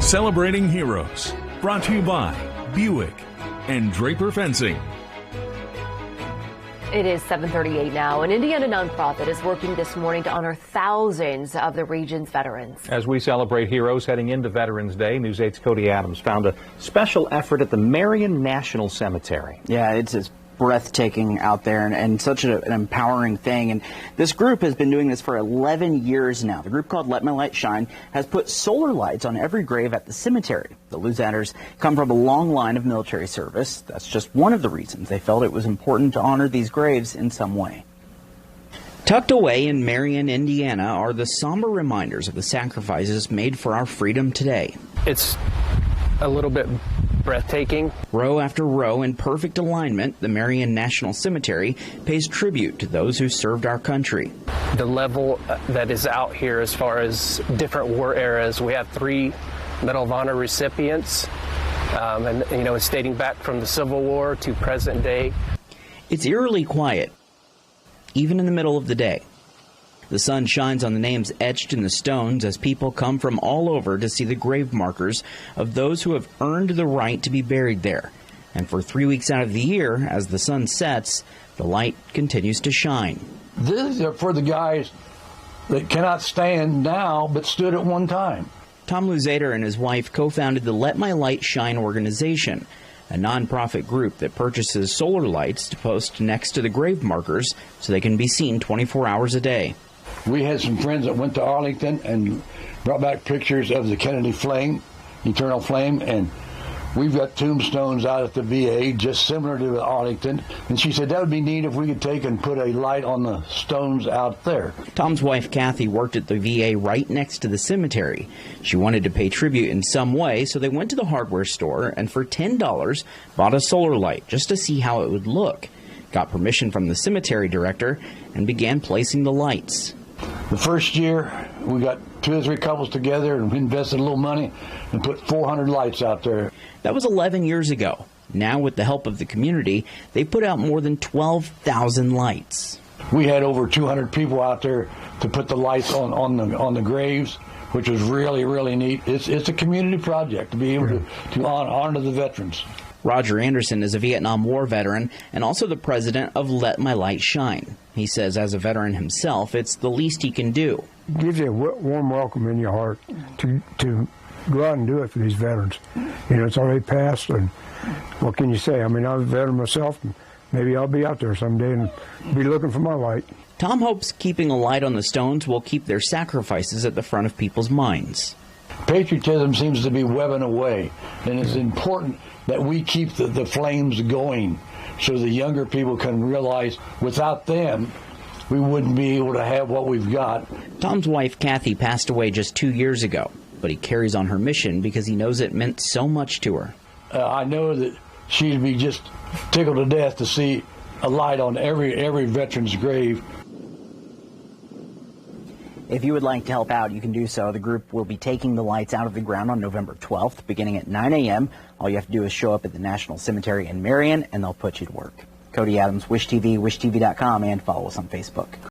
Celebrating Heroes, brought to you by Buick and Draper Fencing. It is 7:38 now. An Indiana nonprofit is working this morning to honor thousands of the region's veterans. As we celebrate heroes heading into Veterans Day, News 8's Cody Adams found a special effort at the Marion National Cemetery. Yeah, it's breathtaking out there and such an empowering thing. And this group has been doing this for 11 years now. The group called Let My Light Shine has put solar lights on every grave at the cemetery. The Luzatters come from a long line of military service. That's just one of the reasons they felt it was important to honor these graves in some way. Tucked away in Marion, Indiana, are the somber reminders of the sacrifices made for our freedom today. It's a little bit breathtaking. Row after row in perfect alignment, the Marion National Cemetery pays tribute to those who served our country. The level that is out here as far as different war eras, we have 3 Medal of Honor recipients, and it's dating back from the Civil War to present day. It's eerily quiet, even in the middle of the day. The sun shines on the names etched in the stones as people come from all over to see the grave markers of those who have earned the right to be buried there. And for 3 weeks out of the year, as the sun sets, the light continues to shine. These are for the guys that cannot stand now but stood at one time. Tom Luzader and his wife co-founded the Let My Light Shine organization, a nonprofit group that purchases solar lights to post next to the grave markers so they can be seen 24 hours a day. We had some friends that went to Arlington and brought back pictures of the Kennedy flame, eternal flame, and we've got tombstones out at the VA just similar to Arlington. And she said that would be neat if we could take and put a light on the stones out there. Tom's wife, Kathy, worked at the VA right next to the cemetery. She wanted to pay tribute in some way, so they went to the hardware store and for $10 bought a solar light just to see how it would look. Got permission from the cemetery director and began placing the lights. The first year, we got 2 or 3 couples together and we invested a little money and put 400 lights out there. That was 11 years ago. Now, with the help of the community, they put out more than 12,000 lights. We had over 200 people out there to put the lights on the graves, which was really, really neat. It's a community project to be able to honor the veterans. Roger Anderson is a Vietnam War veteran and also the president of Let My Light Shine. He says as a veteran himself, it's the least he can do. It gives you a warm welcome in your heart to go out and do it for these veterans. You know, it's already passed, and what can you say? I mean, I'm a veteran myself, and maybe I'll be out there someday and be looking for my light. Tom hopes keeping a light on the stones will keep their sacrifices at the front of people's minds. Patriotism seems to be webbing away, and it's important that we keep the flames going so the younger people can realize without them, we wouldn't be able to have what we've got. Tom's wife, Kathy, passed away just 2 years ago, but he carries on her mission because he knows it meant so much to her. I know that she'd be just tickled to death to see a light on every veteran's grave. If you would like to help out, you can do so. The group will be taking the lights out of the ground on November 12th, beginning at 9 a.m. All you have to do is show up at the National Cemetery in Marion, and they'll put you to work. Cody Adams, Wish TV, wishtv.com, and follow us on Facebook.